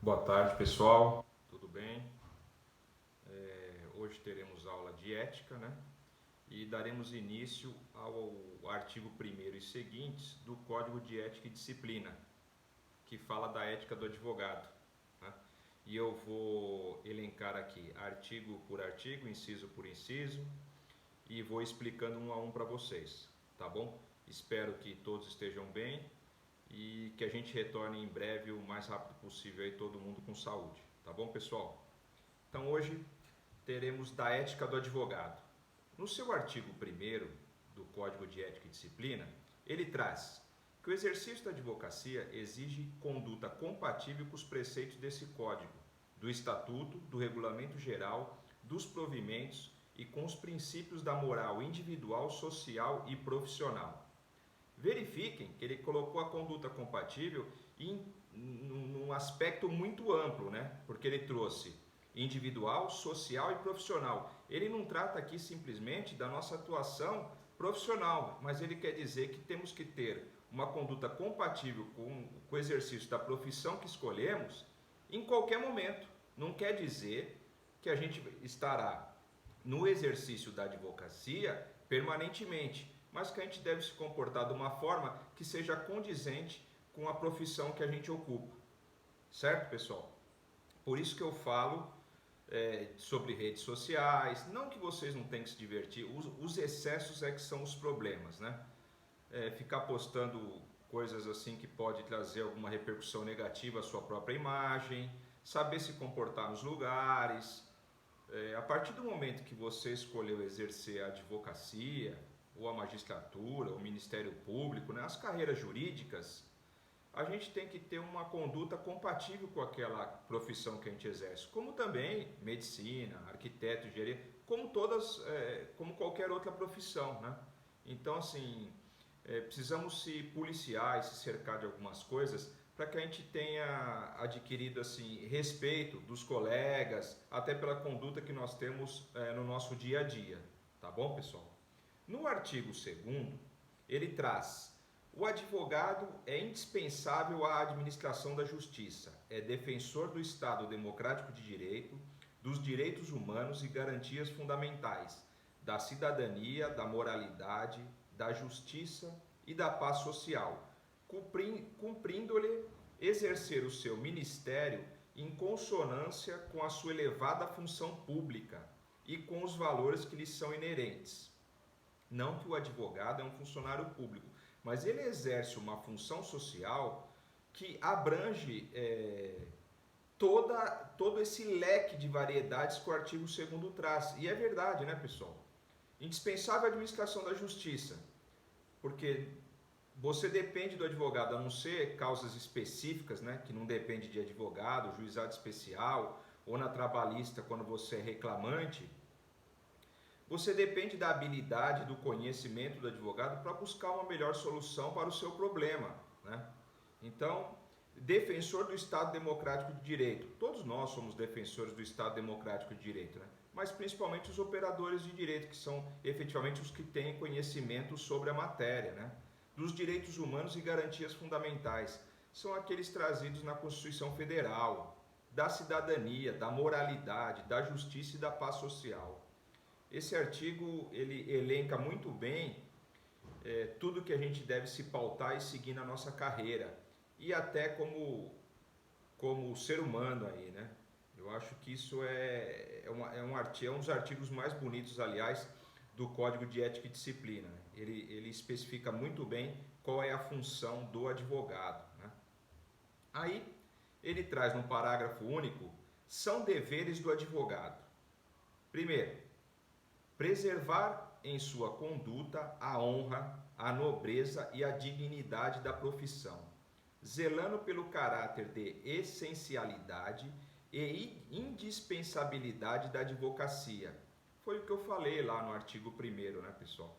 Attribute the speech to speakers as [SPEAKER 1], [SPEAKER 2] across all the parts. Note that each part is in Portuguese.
[SPEAKER 1] Boa tarde, pessoal. Tudo bem? Hoje teremos aula de ética, né? E daremos início ao artigo 1º e seguintes do Código de Ética e Disciplina, que fala da ética do advogado, né? E eu vou elencar aqui artigo por artigo, inciso por inciso, e vou explicando um a um para vocês, tá bom? Espero que todos estejam bem e que a gente retorne em breve o mais rápido possível aí, todo mundo com saúde, tá bom, pessoal? Então hoje teremos da ética do advogado. No seu artigo 1º do Código de Ética e Disciplina, ele traz que o exercício da advocacia exige conduta compatível com os preceitos desse código, do estatuto, do regulamento geral, dos provimentos e com os princípios da moral individual, social e profissional. Verifiquem que ele colocou a conduta compatível num aspecto muito amplo, né? Porque ele trouxe individual, social e profissional. Ele não trata aqui simplesmente da nossa atuação profissional, mas ele quer dizer que temos que ter uma conduta compatível com o exercício da profissão que escolhemos em qualquer momento. Não quer dizer que a gente estará no exercício da advocacia permanentemente, mas que a gente deve se comportar de uma forma que seja condizente com a profissão que a gente ocupa. Certo, pessoal? Por isso que eu falo sobre redes sociais. Não que vocês não tenham que se divertir, os excessos é que são os problemas, né? Ficar postando coisas assim que pode trazer alguma repercussão negativa à sua própria imagem, saber se comportar nos lugares. A partir do momento que você escolheu exercer a advocacia, ou a magistratura, o Ministério Público, né, as carreiras jurídicas, a gente tem que ter uma conduta compatível com aquela profissão que a gente exerce, como também medicina, arquiteto, engenharia, como qualquer outra profissão, né? Então, assim, precisamos se policiar e se cercar de algumas coisas para que a gente tenha adquirido assim respeito dos colegas, até pela conduta que nós temos no nosso dia a dia, tá bom, pessoal? No artigo 2º, ele traz: o advogado é indispensável à administração da justiça, é defensor do Estado democrático de direito, dos direitos humanos e garantias fundamentais, da cidadania, da moralidade, da justiça e da paz social, cumprindo-lhe exercer o seu ministério em consonância com a sua elevada função pública e com os valores que lhe são inerentes. Não que o advogado é um funcionário público, mas ele exerce uma função social que abrange todo esse leque de variedades que o artigo 2º traz. E é verdade, né, pessoal? Indispensável a administração da justiça, porque você depende do advogado, a não ser causas específicas, né, que não depende de advogado, juizado especial, ou na trabalhista, quando você é reclamante. Você depende da habilidade, do conhecimento do advogado para buscar uma melhor solução para o seu problema, né? Então, defensor do Estado Democrático de Direito. Todos nós somos defensores do Estado Democrático de Direito, né? Mas principalmente os operadores de direito, que são efetivamente os que têm conhecimento sobre a matéria, né? Dos direitos humanos e garantias fundamentais. São aqueles trazidos na Constituição Federal, da cidadania, da moralidade, da justiça e da paz social. Esse artigo ele elenca muito bem tudo que a gente deve se pautar e seguir na nossa carreira e até como ser humano aí, né? Eu acho que isso é um dos artigos mais bonitos, aliás, do Código de Ética e Disciplina. Ele especifica muito bem qual é a função do advogado, né? Aí ele traz num parágrafo único: são deveres do advogado. Primeiro, preservar em sua conduta a honra, a nobreza e a dignidade da profissão, zelando pelo caráter de essencialidade e indispensabilidade da advocacia. Foi o que eu falei lá no artigo 1º, né, pessoal?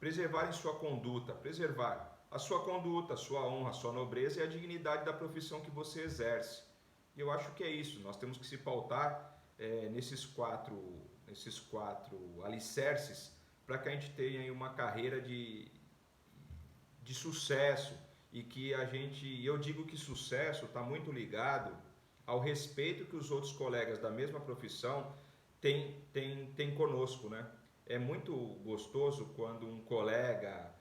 [SPEAKER 1] Preservar em sua conduta, preservar a sua conduta, a sua honra, a sua nobreza e a dignidade da profissão que você exerce. E eu acho que é isso, nós temos que se pautar nesses quatro alicerces para que a gente tenha uma carreira de sucesso e que eu digo que sucesso está muito ligado ao respeito que os outros colegas da mesma profissão têm conosco, né? É muito gostoso quando um colega,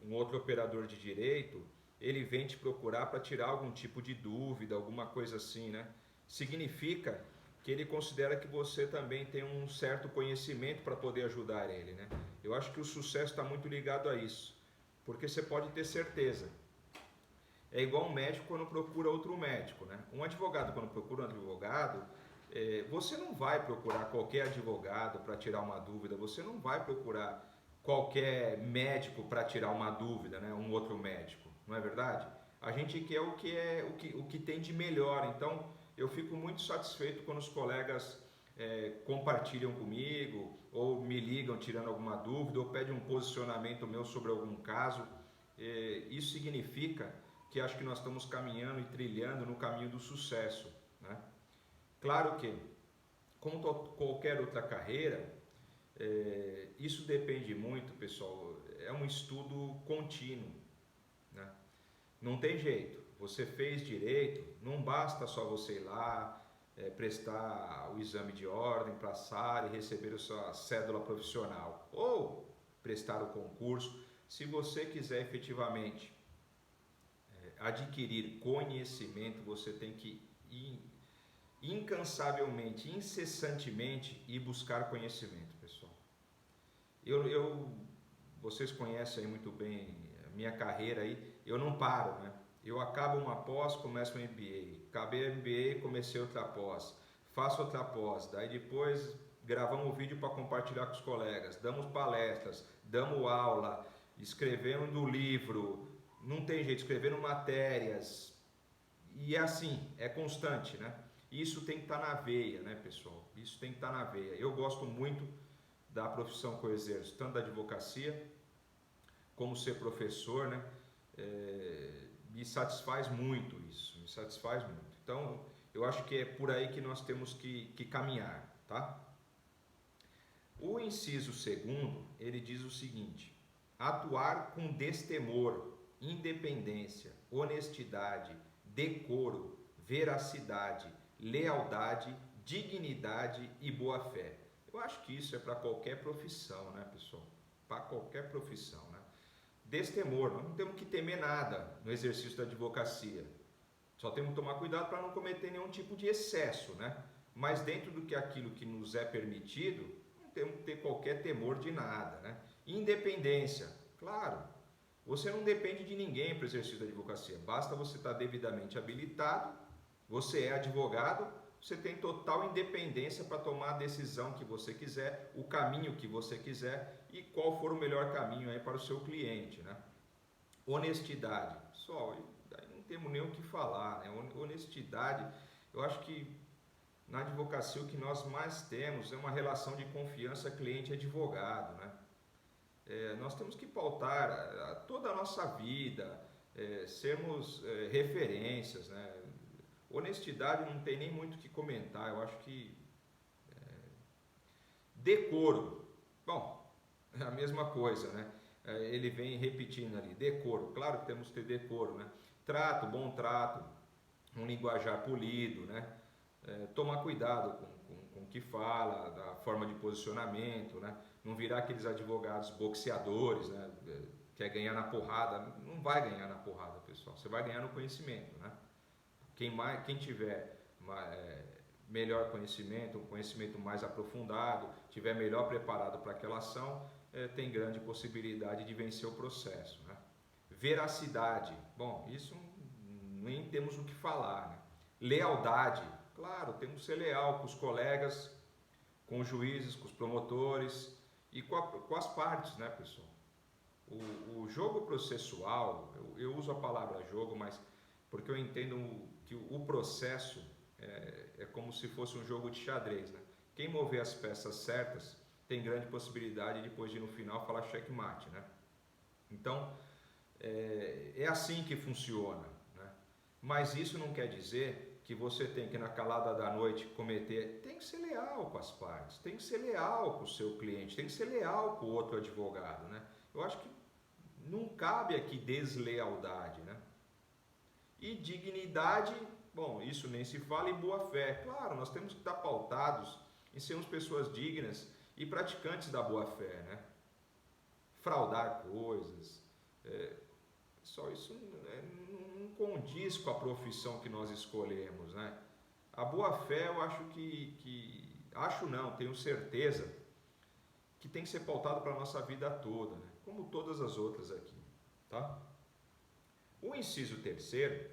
[SPEAKER 1] um outro operador de direito, ele vem te procurar para tirar algum tipo de dúvida, alguma coisa assim, né? Significa que ele considera que você também tem um certo conhecimento para poder ajudar ele, né? Eu acho que o sucesso está muito ligado a isso, porque você pode ter certeza. É igual um médico quando procura outro médico, né? Um advogado quando procura um advogado, você não vai procurar qualquer advogado para tirar uma dúvida, você não vai procurar qualquer médico para tirar uma dúvida, né? Um outro médico, não é verdade? A gente quer o que tem de melhor. Então eu fico muito satisfeito quando os colegas compartilham comigo ou me ligam tirando alguma dúvida ou pedem um posicionamento meu sobre algum caso. Isso significa que acho que nós estamos caminhando e trilhando no caminho do sucesso, né? Claro que, como qualquer outra carreira, isso depende muito, pessoal, é um estudo contínuo, né? Não tem jeito, você fez direito, não basta só você ir lá, prestar o exame de ordem, passar e receber a sua cédula profissional, ou prestar o concurso. Se você quiser efetivamente adquirir conhecimento, você tem que ir incansavelmente, incessantemente ir buscar conhecimento, pessoal. Vocês conhecem aí muito bem a minha carreira aí, eu não paro, né? Eu acabo uma pós, começo um MBA, acabei o MBA, comecei outra pós, faço outra pós, daí depois gravamos um vídeo para compartilhar com os colegas, damos palestras, damos aula, escrevendo no livro, não tem jeito, escrevendo matérias, e é assim, é constante, né? Isso tem que estar na veia, né, pessoal? Isso tem que estar na veia. Eu gosto muito da profissão que eu exerço, tanto da advocacia como ser professor, né? Me satisfaz muito isso, me satisfaz muito. Então, eu acho que é por aí que nós temos que caminhar, tá? O inciso segundo, ele diz o seguinte: atuar com destemor, independência, honestidade, decoro, veracidade, lealdade, dignidade e boa-fé. Eu acho que isso é para qualquer profissão, né, pessoal? Para qualquer profissão, né? Destemor, nós não temos que temer nada no exercício da advocacia. Só temos que tomar cuidado para não cometer nenhum tipo de excesso, né? Mas dentro do que aquilo que nos é permitido, não temos que ter qualquer temor de nada, né? Independência, claro. Você não depende de ninguém para o exercício da advocacia. Basta você estar devidamente habilitado, você é advogado, você tem total independência para tomar a decisão que você quiser, o caminho que você quiser e qual for o melhor caminho aí para o seu cliente, né? Honestidade, pessoal, daí não temos nem o que falar, né? Honestidade, eu acho que na advocacia o que nós mais temos é uma relação de confiança cliente-advogado, né? Nós temos que pautar toda a nossa vida, sermos referências, né? Honestidade não tem nem muito o que comentar, eu acho que decoro, bom, é a mesma coisa, né? Ele vem repetindo ali, decoro, claro que temos que ter decoro, né? Trato, bom trato, um linguajar polido, né? Tomar cuidado com o que fala, da forma de posicionamento, né? Não virar aqueles advogados boxeadores, né? Quer ganhar na porrada, não vai ganhar na porrada, pessoal, você vai ganhar no conhecimento, né? Quem tiver melhor conhecimento, um conhecimento mais aprofundado, tiver melhor preparado para aquela ação, tem grande possibilidade de vencer o processo, né? Veracidade, bom, isso nem temos o que falar, né? Lealdade, claro, temos que ser leal com os colegas, com os juízes, com os promotores e com as partes, né, pessoal? O jogo processual, eu uso a palavra jogo, mas porque eu entendo que o processo é como se fosse um jogo de xadrez, né? Quem mover as peças certas tem grande possibilidade depois de no final falar checkmate, né? Então é assim que funciona, né? Mas isso não quer dizer que você tem que na calada da noite cometer, tem que ser leal com as partes, tem que ser leal com o seu cliente, tem que ser leal com o outro advogado, né? Eu acho que não cabe aqui deslealdade, né? E dignidade, Bom, isso nem se fala em boa fé. Claro, nós temos que estar pautados em sermos pessoas dignas e praticantes da boa fé, né? Fraudar coisas, só isso não condiz com a profissão que nós escolhemos, né? A boa fé eu acho acho não, tenho certeza que tem que ser pautado para a nossa vida toda, né? Como todas as outras aqui, tá? O inciso terceiro,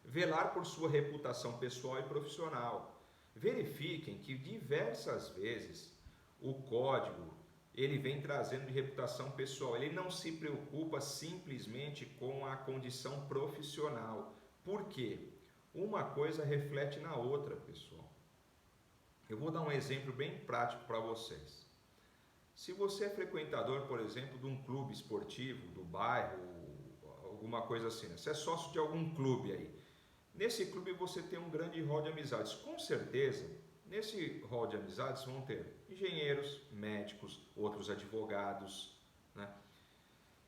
[SPEAKER 1] velar por sua reputação pessoal e profissional. Verifiquem que diversas vezes o código ele vem trazendo de reputação pessoal, ele não se preocupa simplesmente com a condição profissional. Por quê? Uma coisa reflete na outra, pessoal. Eu vou dar um exemplo bem prático para vocês. Se você é frequentador, por exemplo, de um clube esportivo, do bairro, alguma coisa assim, né? Você é sócio de algum clube aí. Nesse clube você tem um grande rol de amizades. Com certeza, nesse rol de amizades vão ter engenheiros, médicos, outros advogados, né?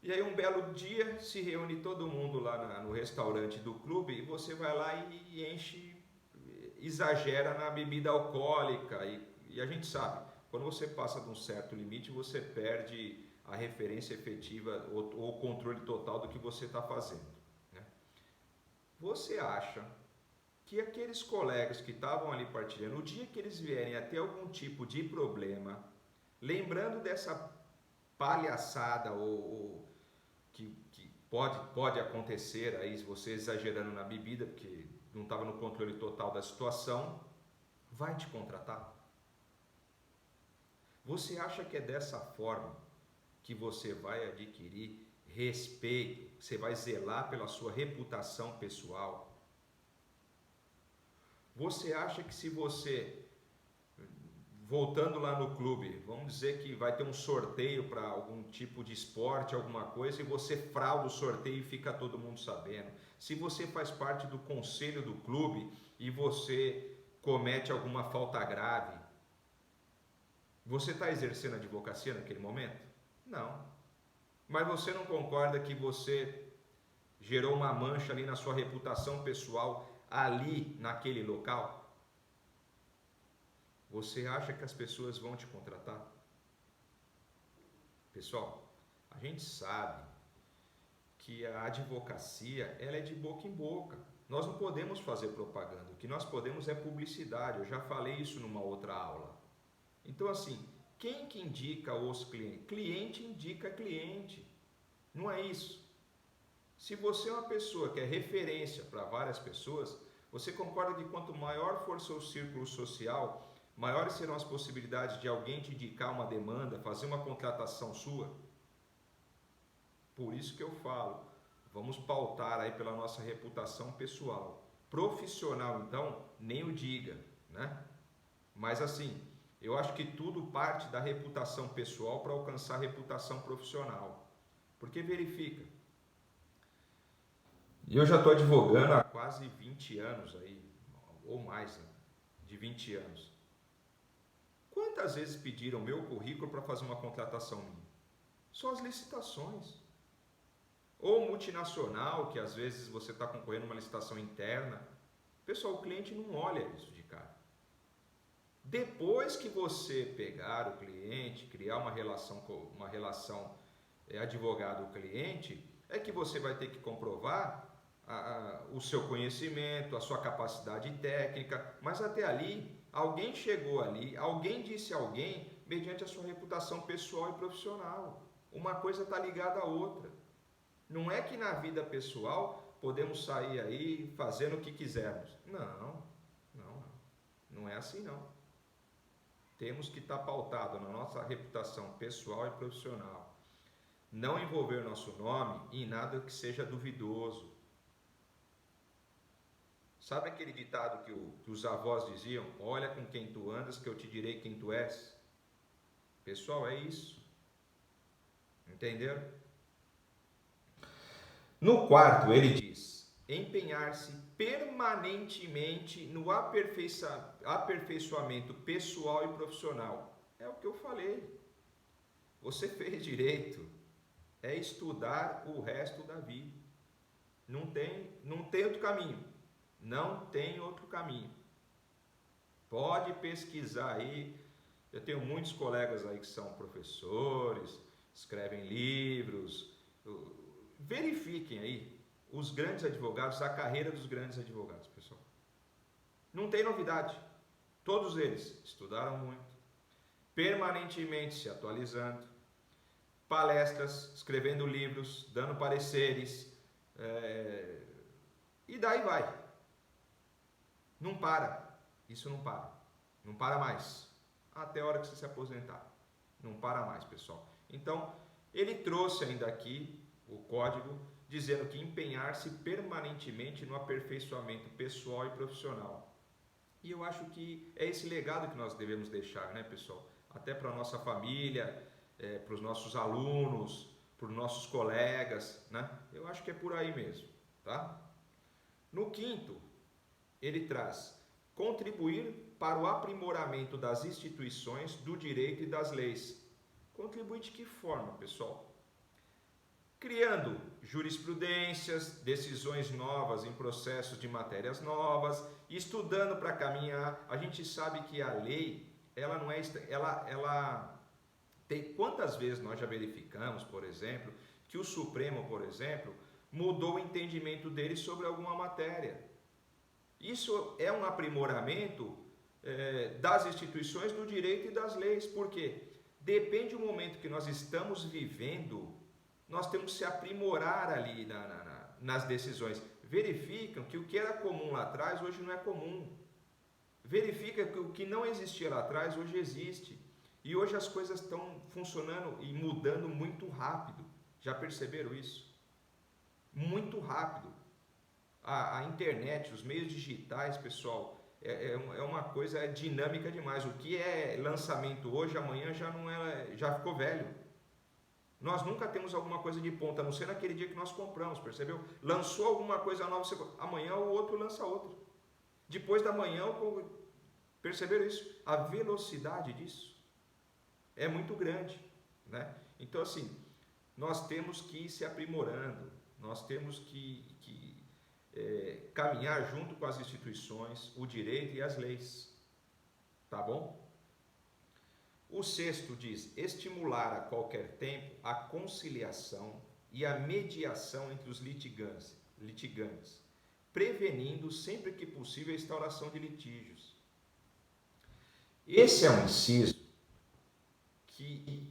[SPEAKER 1] E aí um belo dia se reúne todo mundo lá no restaurante do clube e você vai lá e enche, exagera na bebida alcoólica e a gente sabe, quando você passa de um certo limite você perde a referência efetiva ou o controle total do que você está fazendo, né? Você acha que aqueles colegas que estavam ali partilhando, o dia que eles vierem a ter algum tipo de problema, lembrando dessa palhaçada que pode acontecer aí, se você exagerando na bebida, porque não estava no controle total da situação, vai te contratar? Você acha que é dessa forma que você vai adquirir respeito, você vai zelar pela sua reputação pessoal? Você acha que se você, voltando lá no clube, vamos dizer que vai ter um sorteio para algum tipo de esporte, alguma coisa, e você frauda o sorteio e fica todo mundo sabendo? Se você faz parte do conselho do clube e você comete alguma falta grave, você está exercendo a advocacia naquele momento? Não. Mas você não concorda que você gerou uma mancha ali na sua reputação pessoal, ali naquele local? Você acha que as pessoas vão te contratar? Pessoal, a gente sabe que a advocacia ela é de boca em boca. Nós não podemos fazer propaganda, o que nós podemos é publicidade. Eu já falei isso numa outra aula. Então assim, quem que indica os clientes? Cliente indica cliente, não é isso? Se você é uma pessoa que é referência para várias pessoas, você concorda que quanto maior for seu círculo social, maiores serão as possibilidades de alguém te indicar uma demanda, fazer uma contratação sua? Por isso que eu falo, vamos pautar aí pela nossa reputação pessoal. Profissional, então, nem o diga, né? Mas assim, eu acho que tudo parte da reputação pessoal para alcançar a reputação profissional. Porque verifica, eu já estou advogando há quase 20 anos aí, ou mais, né? De 20 anos. Quantas vezes pediram meu currículo para fazer uma contratação minha? Só as licitações. Ou multinacional, que às vezes você está concorrendo uma licitação interna. Pessoal, o cliente não olha isso de cara. Depois que você pegar o cliente, criar uma relação advogado-cliente, é que você vai ter que comprovar o seu conhecimento, a sua capacidade técnica, mas até ali, alguém chegou ali, alguém disse a alguém, mediante a sua reputação pessoal e profissional. Uma coisa está ligada à outra. Não é que na vida pessoal podemos sair aí fazendo o que quisermos. Não é assim não. Temos que estar pautado na nossa reputação pessoal e profissional. Não envolver nosso nome em nada que seja duvidoso. Sabe aquele ditado que os avós diziam? Olha com quem tu andas que eu te direi quem tu és. Pessoal, é isso. Entenderam? No quarto, ele diz: empenhar-se permanentemente no aperfeiçoamento pessoal e profissional. É o que eu falei. Você fez direito. É estudar o resto da vida. Não tem outro caminho. Não tem outro caminho. Pode pesquisar aí. Eu tenho muitos colegas aí que são professores, escrevem livros. Verifiquem aí os grandes advogados, a carreira dos grandes advogados, pessoal. Não tem novidade. Todos eles estudaram muito, permanentemente se atualizando, palestras, escrevendo livros, dando pareceres, e daí vai. Não para. Isso não para. Não para mais. Até a hora que você se aposentar. Não para mais, pessoal. Então, ele trouxe ainda aqui o código dizendo que empenhar-se permanentemente no aperfeiçoamento pessoal e profissional. E eu acho que é esse legado que nós devemos deixar, né, pessoal? Até para a nossa família, para os nossos alunos, para os nossos colegas, né? Eu acho que é por aí mesmo, tá? No quinto, ele traz contribuir para o aprimoramento das instituições, do direito e das leis. Contribuir de que forma, pessoal? Criando jurisprudências, decisões novas em processos de matérias novas, estudando para caminhar. A gente sabe que a lei, ela não é, ela tem, quantas vezes nós já verificamos, por exemplo, que o Supremo, por exemplo, mudou o entendimento dele sobre alguma matéria. Isso é um aprimoramento das instituições, do direito e das leis. Por quê? Depende do momento que nós estamos vivendo, nós temos que se aprimorar ali nas decisões. Verificam que o que era comum lá atrás, hoje não é comum. Verifica que o que não existia lá atrás, hoje existe. E hoje as coisas estão funcionando e mudando muito rápido. Já perceberam isso? Muito rápido. A internet, os meios digitais, pessoal, é uma coisa dinâmica demais. O que é lançamento hoje, amanhã já não é, já ficou velho. Nós nunca temos alguma coisa de ponta, a não ser naquele dia que nós compramos, percebeu? Lançou alguma coisa nova, amanhã o outro lança outro. Depois da manhã, perceberam isso? A velocidade disso é muito grande, né? Então, assim, nós temos que ir se aprimorando, nós temos que caminhar junto com as instituições, o direito e as leis, tá bom? O sexto diz, estimular a qualquer tempo a conciliação e a mediação entre os litigantes, prevenindo sempre que possível a instauração de litígios. Esse é um inciso que,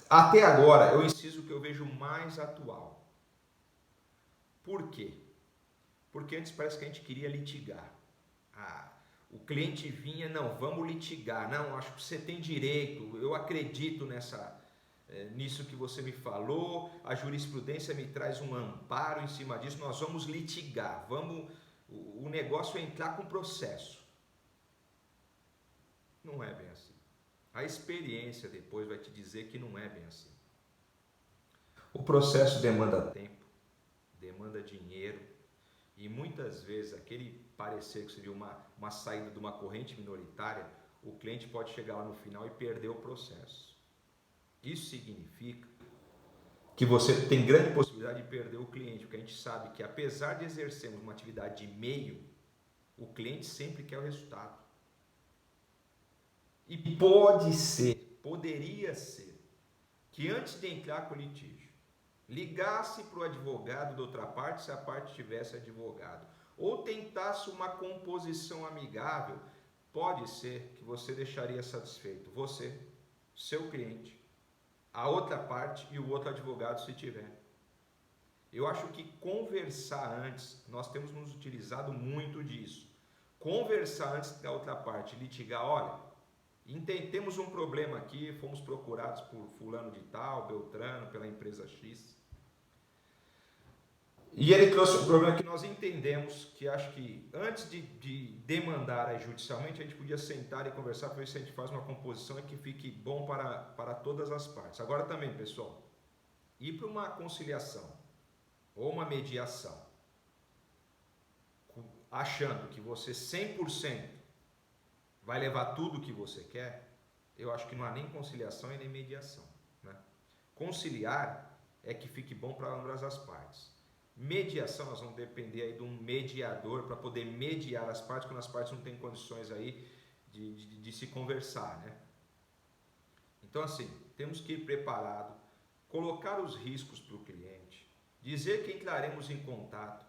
[SPEAKER 1] até agora, é o inciso que eu vejo mais atual. Por quê? Porque antes parece que a gente queria litigar. O cliente vinha, não, vamos litigar, não, acho que você tem direito, eu acredito nisso que você me falou, a jurisprudência me traz um amparo em cima disso, nós vamos litigar, o negócio é entrar com processo. Não é bem assim. A experiência depois vai te dizer que não é bem assim. O processo demanda tempo, demanda dinheiro, e muitas vezes aquele parecer que seria uma saída de uma corrente minoritária, o cliente pode chegar lá no final e perder o processo. Isso significa que você tem grande possibilidade de perder o cliente, porque a gente sabe que apesar de exercermos uma atividade de meio, o cliente sempre quer o resultado. E poderia ser, que antes de entrar com o litígio, ligasse para o advogado da outra parte, se a parte tivesse advogado, ou tentasse uma composição amigável, pode ser que você deixaria satisfeito você, seu cliente, a outra parte e o outro advogado se tiver. Eu acho que conversar antes, nós temos nos utilizado muito disso. Conversar antes da outra parte, litigar, olha, temos um problema aqui, fomos procurados por fulano de tal, Beltrano, pela empresa X. E ele trouxe um problema que nós entendemos, que acho que antes de demandar judicialmente, a gente podia sentar e conversar para ver se a gente faz uma composição que fique bom para todas as partes. Agora também, pessoal, ir para uma conciliação ou uma mediação, achando que você 100% vai levar tudo o que você quer, eu acho que não há nem conciliação e nem mediação, né? Conciliar é que fique bom para ambas as partes. Mediação, nós vamos depender aí de um mediador para poder mediar as partes, quando as partes não têm condições aí de se conversar, né? Então, assim, temos que ir preparado, colocar os riscos para o cliente, dizer que entraremos em contato,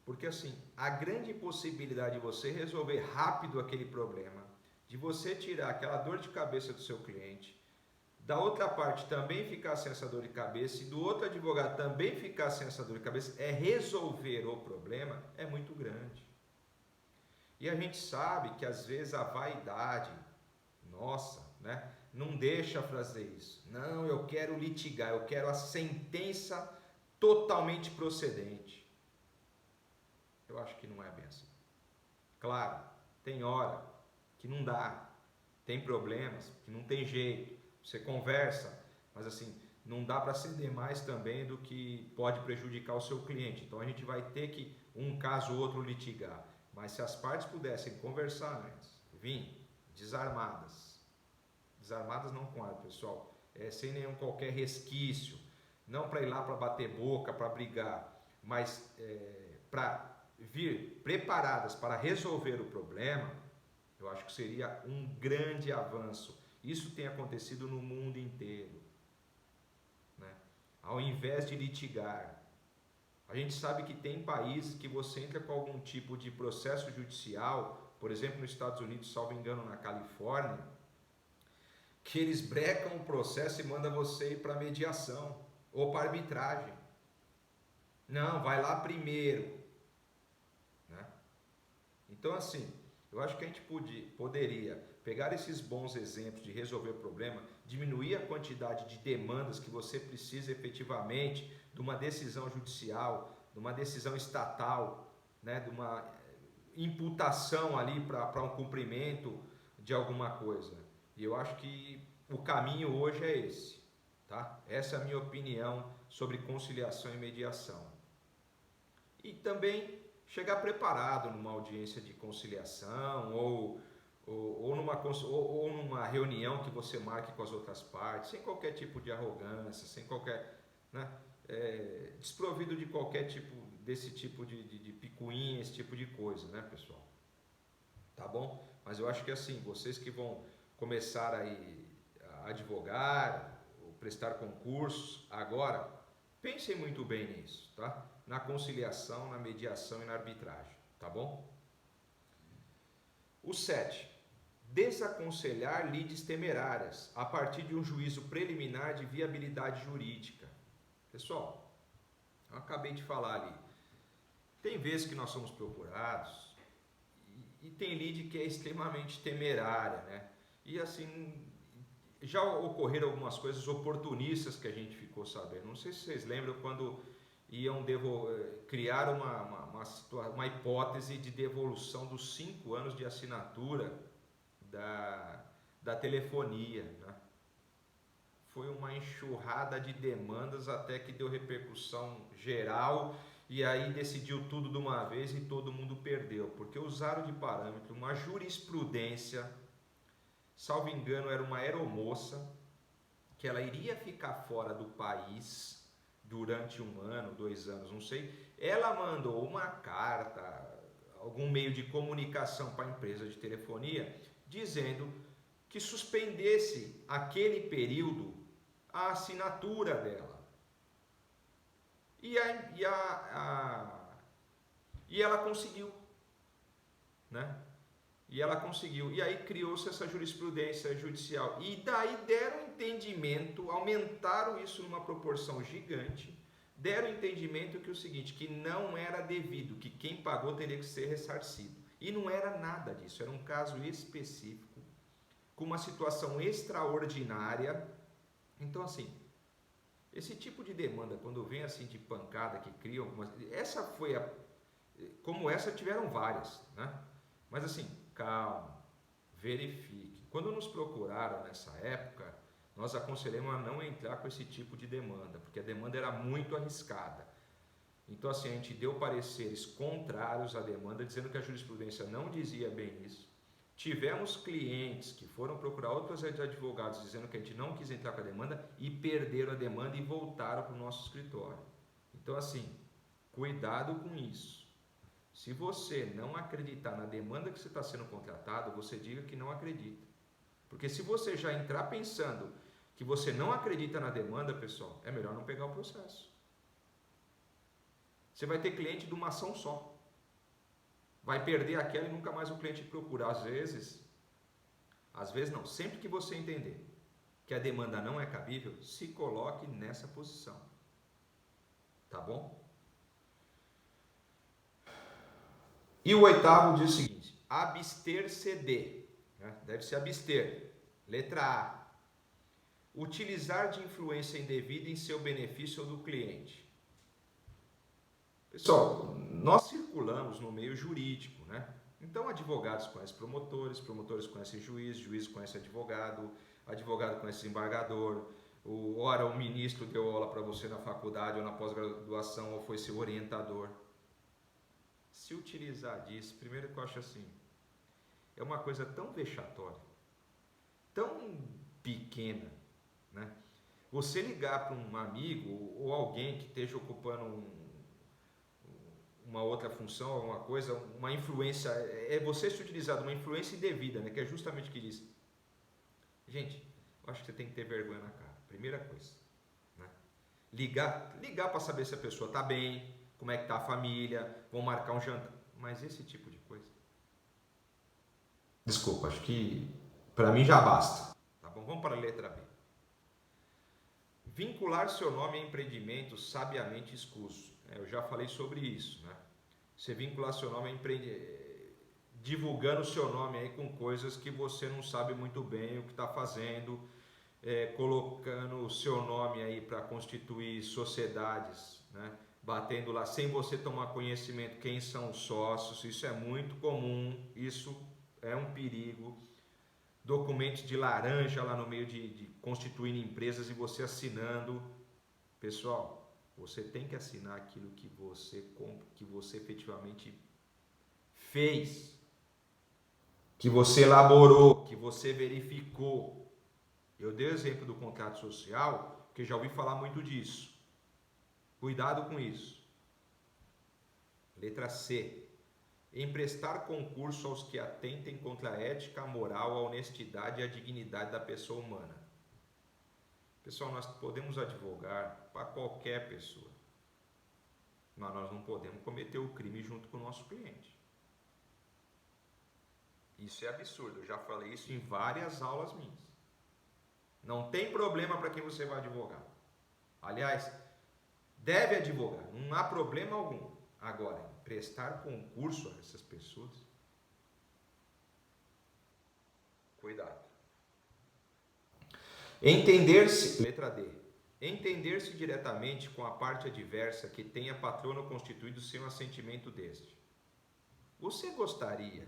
[SPEAKER 1] porque assim, a grande possibilidade de você resolver rápido aquele problema, de você tirar aquela dor de cabeça do seu cliente, da outra parte também ficar sem essa dor de cabeça e do outro advogado também ficar sem essa dor de cabeça, é resolver o problema, é muito grande. E a gente sabe que às vezes a vaidade nossa, né, não deixa fazer isso. Não, eu quero litigar, eu quero a sentença totalmente procedente. Eu acho que não é bem assim. Claro, tem hora que não dá, tem problemas que não tem jeito. Você conversa, mas assim, não dá para ceder mais também do que pode prejudicar o seu cliente. Então a gente vai ter que, um caso ou outro, litigar. Mas se as partes pudessem conversar antes, vir desarmadas não com arma, pessoal, sem nenhum qualquer resquício, não para ir lá para bater boca, para brigar, mas para vir preparadas para resolver o problema, eu acho que seria um grande avanço. Isso tem acontecido no mundo inteiro, né? Ao invés de litigar, a gente sabe que tem países que você entra com algum tipo de processo judicial, por exemplo, nos Estados Unidos, salvo engano, na Califórnia, que eles brecam o processo e mandam você ir para mediação ou para arbitragem. Não, vai lá primeiro, né? Então, assim, eu acho que a gente poderia pegar esses bons exemplos de resolver o problema, diminuir a quantidade de demandas que você precisa efetivamente de uma decisão judicial, de uma decisão estatal, né, de uma imputação ali para um cumprimento de alguma coisa. E eu acho que o caminho hoje é esse, tá? Essa é a minha opinião sobre conciliação e mediação. E também chegar preparado numa audiência de conciliação ou numa reunião que você marque com as outras partes, sem qualquer tipo de arrogância, sem qualquer, né, desprovido de qualquer tipo desse tipo de picuinha, esse tipo de coisa, né, pessoal? Tá bom? Mas eu acho que assim, vocês que vão começar aí a advogar, ou prestar concursos agora, pensem muito bem nisso, tá? Na conciliação, na mediação e na arbitragem, tá bom? O 7. Desaconselhar lides temerárias a partir de um juízo preliminar de viabilidade jurídica. Pessoal, eu acabei de falar ali, tem vezes que nós somos procurados e tem lide que é extremamente temerária, né? E assim, já ocorreram algumas coisas oportunistas que a gente ficou sabendo. Não sei se vocês lembram quando iam criar uma hipótese de devolução dos 5 anos de assinatura da telefonia, né? Foi uma enxurrada de demandas até que deu repercussão geral e aí decidiu tudo de uma vez e todo mundo perdeu, porque usaram de parâmetro uma jurisprudência, salvo engano era uma aeromoça, que ela iria ficar fora do país durante 1 ano, 2 anos, não sei. Ela mandou uma carta, algum meio de comunicação para a empresa de telefonia, dizendo que suspendesse aquele período a assinatura dela. E ela conseguiu, né? E ela conseguiu. E aí criou-se essa jurisprudência judicial. E daí deram entendimento, aumentaram isso numa proporção gigante, deram entendimento que o seguinte, que não era devido, que quem pagou teria que ser ressarcido. E não era nada disso, era um caso específico, com uma situação extraordinária. Então, assim, esse tipo de demanda, quando vem assim de pancada, que criam algumas... Como essa tiveram várias, né? Mas assim, calma, verifique. Quando nos procuraram nessa época, nós aconselhamos a não entrar com esse tipo de demanda, porque a demanda era muito arriscada. Então assim, a gente deu pareceres contrários à demanda, dizendo que a jurisprudência não dizia bem isso. Tivemos clientes que foram procurar outros advogados dizendo que a gente não quis entrar com a demanda e perderam a demanda e voltaram para o nosso escritório. Então assim, Cuidado com isso. Se você não acreditar na demanda que você está sendo contratado, você diga que não acredita. Porque se você já entrar pensando que você não acredita na demanda, pessoal, é melhor não pegar o processo. Você vai ter cliente de uma ação só. Vai perder aquela e nunca mais o cliente te procura. Às vezes não, sempre que você entender que a demanda não é cabível, se coloque nessa posição. Tá bom? E o oitavo diz o seguinte: abster-se de, né? Deve se abster. Letra A: utilizar de influência indevida em seu benefício ou do cliente. Pessoal, nós circulamos no meio jurídico, né? Então, advogados conhecem promotores, promotores conhecem juiz, juiz conhece advogado, advogado conhece desembargador, ora o ministro deu aula para você na faculdade ou na pós-graduação ou foi seu orientador. Se utilizar disso, primeiro que eu acho assim, é uma coisa tão vexatória, tão pequena, né? Você ligar para um amigo ou alguém que esteja ocupando uma outra função, alguma coisa, uma influência, é você se utilizar de uma influência indevida, né? Que é justamente o que diz. Gente, eu acho que você tem que ter vergonha na cara, primeira coisa, né? Ligar para saber se a pessoa está bem, como é que está a família, vão marcar um jantar, mas esse tipo de coisa, desculpa, acho que para mim já basta, tá bom? Vamos para a letra B. Vincular seu nome a empreendimentos sabiamente escusos. Eu já falei sobre isso, né? Você vincular seu nome a divulgando o seu nome aí com coisas que você não sabe muito bem o que está fazendo, colocando o seu nome aí para constituir sociedades, né? Batendo lá sem você tomar conhecimento quem são os sócios, isso é muito comum, isso é um perigo. Documentos de laranja lá no meio de constituindo empresas e você assinando. Pessoal, você tem que assinar aquilo que você efetivamente fez, que você elaborou, que você verificou. Eu dei o exemplo do contrato social, porque já ouvi falar muito disso. Cuidado com isso. Letra C. Emprestar concurso aos que atentem contra a ética, a moral, a honestidade e a dignidade da pessoa humana. Pessoal, nós podemos advogar para qualquer pessoa, mas nós não podemos cometer o crime junto com o nosso cliente. Isso é absurdo, eu já falei isso em várias aulas minhas. Não tem problema para quem você vai advogar. Aliás, deve advogar, não há problema algum. Agora, prestar concurso a essas pessoas, cuidado. Entender-se, letra D, entender-se diretamente com a parte adversa que tenha patrono constituído sem o assentimento deste. Você gostaria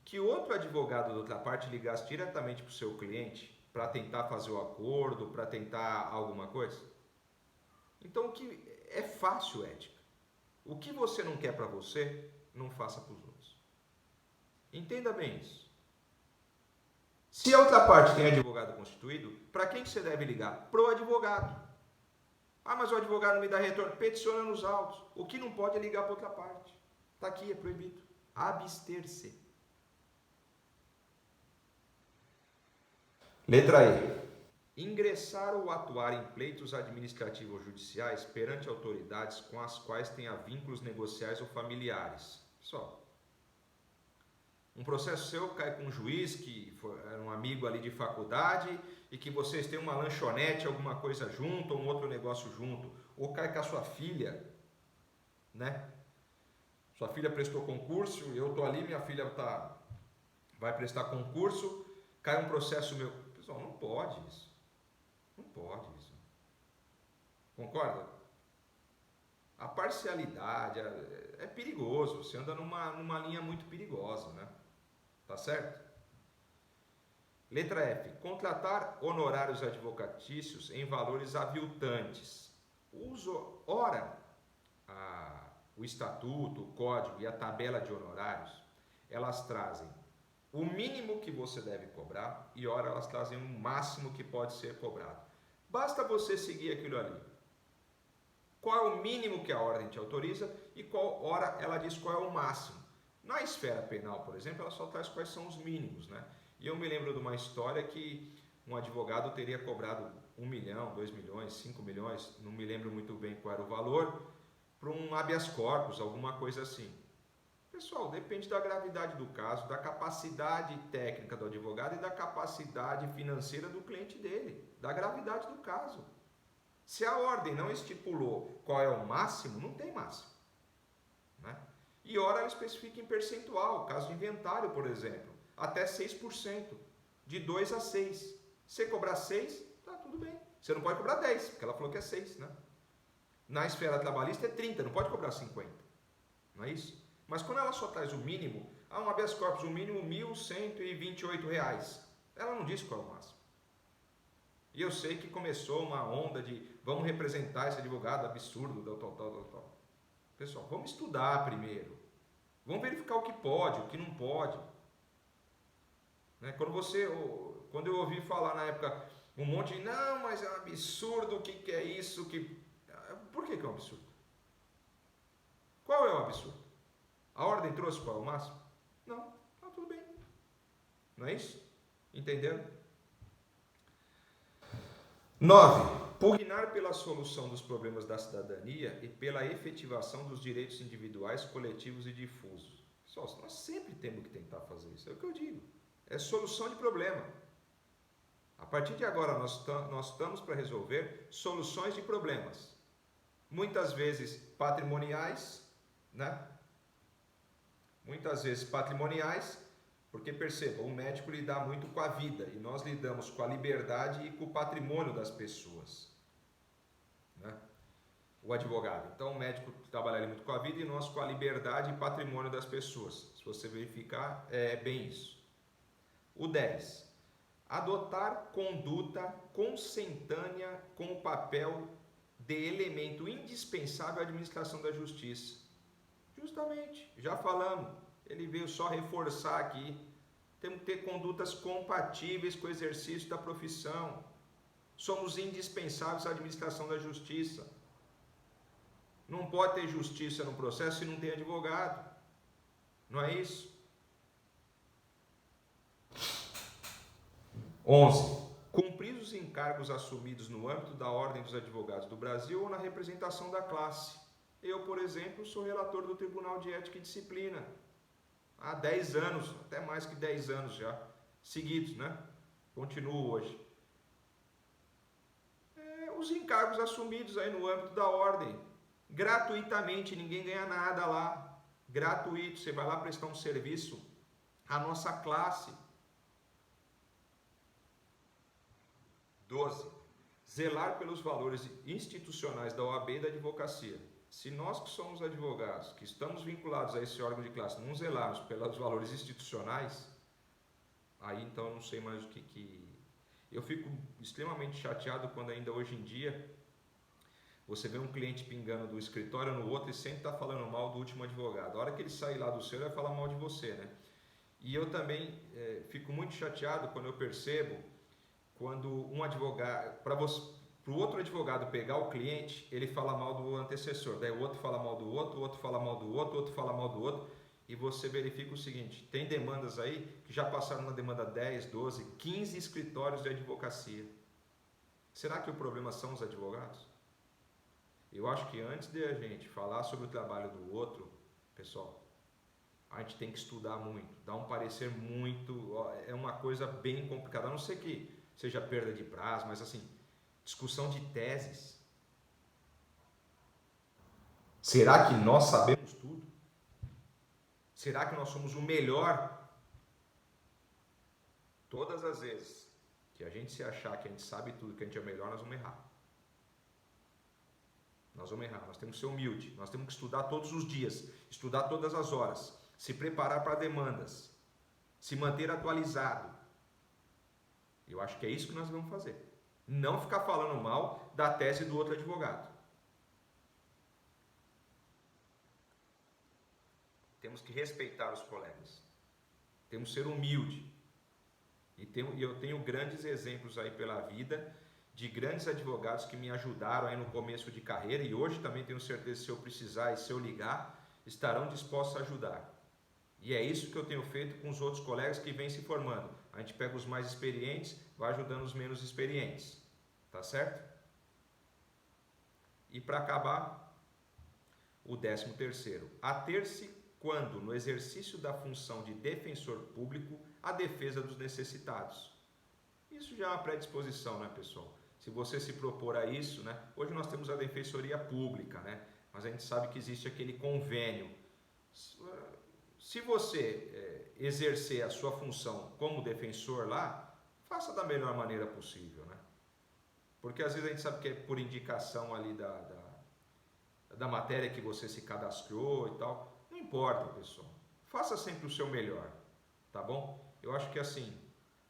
[SPEAKER 1] que outro advogado da outra parte ligasse diretamente para o seu cliente para tentar fazer o acordo, para tentar alguma coisa? Então, o que é fácil, ética. O que você não quer para você, não faça para os outros. Entenda bem isso. Se a outra parte tem advogado constituído, para quem que você deve ligar? Pro advogado. Ah, mas o advogado não me dá retorno. Peticiona nos autos. O que não pode é ligar para outra parte. Está aqui, é proibido. Abster-se. Letra E. Ingressar ou atuar em pleitos administrativos ou judiciais perante autoridades com as quais tenha vínculos negociais ou familiares. Pessoal, um processo seu cai com um juiz que era um amigo ali de faculdade e que vocês têm uma lanchonete, alguma coisa junto, ou um outro negócio junto, ou cai com a sua filha, né? Sua filha prestou concurso, eu estou ali, minha filha vai prestar concurso, cai um processo meu. Pessoal, não pode isso. Não pode isso. Concorda? A parcialidade é perigoso. Você anda numa linha muito perigosa, né? Tá certo? Letra F. Contratar honorários advocatícios em valores aviltantes. Ora, o estatuto, o código e a tabela de honorários, elas trazem o mínimo que você deve cobrar e ora elas trazem o máximo que pode ser cobrado. Basta você seguir aquilo ali. qual é o mínimo que a ordem te autoriza e qual hora ela diz qual é o máximo. Na esfera penal, por exemplo, ela só traz quais são os mínimos, né? E eu me lembro de uma história que um advogado teria cobrado 1 milhão, 2 milhões, 5 milhões, não me lembro muito bem qual era o valor, para um habeas corpus, alguma coisa assim. Pessoal, depende da gravidade do caso, da capacidade técnica do advogado e da capacidade financeira do cliente dele, da gravidade do caso. Se a ordem não estipulou qual é o máximo, não tem máximo, né? E ora ela especifica em percentual, caso de inventário, por exemplo, até 6%, de 2 a 6. Se você cobrar 6, tá tudo bem. Você não pode cobrar 10, porque ela falou que é 6, né? Na esfera trabalhista é 30, não pode cobrar 50, não é isso? Mas quando ela só traz o mínimo, um habeas corpus, o mínimo R$ 1.128. Ela não diz qual é o máximo. E eu sei que começou uma onda de vamos representar esse advogado absurdo, tal. Pessoal, vamos estudar primeiro. Vamos verificar o que pode, o que não pode. Né? Quando eu ouvi falar na época um monte de, não, mas é um absurdo, o que é isso? Por que é um absurdo? Qual é o absurdo? A ordem trouxe qual é o máximo? Não, tá tudo bem. Não é isso? Entenderam? 9. Pugnar pela solução dos problemas da cidadania e pela efetivação dos direitos individuais, coletivos e difusos. Pessoal, nós sempre temos que tentar fazer isso, é o que eu digo. É solução de problema. A partir de agora, nós estamos para resolver soluções de problemas. Muitas vezes patrimoniais, né? Muitas vezes patrimoniais, porque perceba, o médico lida muito com a vida e nós lidamos com a liberdade e com o patrimônio das pessoas, né? O advogado. Então o médico trabalha muito com a vida e nós com a liberdade e patrimônio das pessoas. Se você verificar, é bem isso. O 10. Adotar conduta consentânea com o papel de elemento indispensável à administração da justiça. Justamente, já falamos, ele veio só reforçar aqui. Temos que ter condutas compatíveis com o exercício da profissão. Somos indispensáveis à administração da justiça. Não pode ter justiça no processo se não tem advogado. Não é isso? 11. Cumprir os encargos assumidos no âmbito da Ordem dos Advogados do Brasil ou na representação da classe. Eu, por exemplo, sou relator do Tribunal de Ética e Disciplina. Há 10 anos, até mais que 10 anos já, seguidos, né? Continuo hoje. Os encargos assumidos aí no âmbito da ordem, gratuitamente, ninguém ganha nada lá. Gratuito, você vai lá prestar um serviço à nossa classe. 12. Zelar pelos valores institucionais da OAB e da advocacia. Se nós que somos advogados, que estamos vinculados a esse órgão de classe, não zelarmos pelos valores institucionais, aí então eu não sei mais o que... Eu fico extremamente chateado quando ainda hoje em dia você vê um cliente pingando do escritório no outro e sempre está falando mal do último advogado. A hora que ele sair lá do seu, ele vai falar mal de você, né? E eu também fico muito chateado quando eu percebo quando um advogado, para o outro advogado pegar o cliente, ele fala mal do antecessor, daí o outro fala mal do outro, o outro fala mal do outro, o outro fala mal do outro, e você verifica o seguinte, tem demandas aí que já passaram na demanda 10, 12, 15 escritórios de advocacia. Será que o problema são os advogados? Eu acho que antes de a gente falar sobre o trabalho do outro, pessoal, a gente tem que estudar muito, dar um parecer muito, é uma coisa bem complicada, a não ser que seja perda de prazo, mas assim, discussão de teses. Será que nós sabemos tudo? Será que nós somos o melhor? Todas as vezes que a gente se achar que a gente sabe tudo, que a gente é o melhor, nós vamos errar. Nós vamos errar, nós temos que ser humilde, nós temos que estudar todos os dias, estudar todas as horas, se preparar para demandas, se manter atualizado. Eu acho que é isso que nós vamos fazer. Não ficar falando mal da tese do outro advogado. Temos que respeitar os colegas. Temos que ser humilde. E eu tenho grandes exemplos aí pela vida de grandes advogados que me ajudaram aí no começo de carreira e hoje também tenho certeza que se eu precisar e se eu ligar, estarão dispostos a ajudar. E é isso que eu tenho feito com os outros colegas que vêm se formando. A gente pega os mais experientes, vai ajudando os menos experientes. Tá certo? E para acabar, o 13º. Ater-se quando, no exercício da função de defensor público, a defesa dos necessitados. Isso já é uma predisposição, né, pessoal? Se você se propor a isso, né? Hoje nós temos a defensoria pública, né? Mas a gente sabe que existe aquele convênio. Se você exercer a sua função como defensor lá, faça da melhor maneira possível, né? Porque às vezes a gente sabe que é por indicação ali da matéria que você se cadastrou e tal. Não importa, pessoal. Faça sempre o seu melhor, tá bom? Eu acho que assim,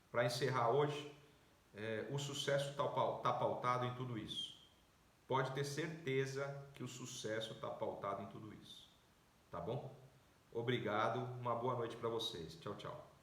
[SPEAKER 1] para encerrar hoje, o sucesso está pautado em tudo isso. Pode ter certeza que o sucesso está pautado em tudo isso. Tá bom? Obrigado, uma boa noite para vocês. Tchau, tchau.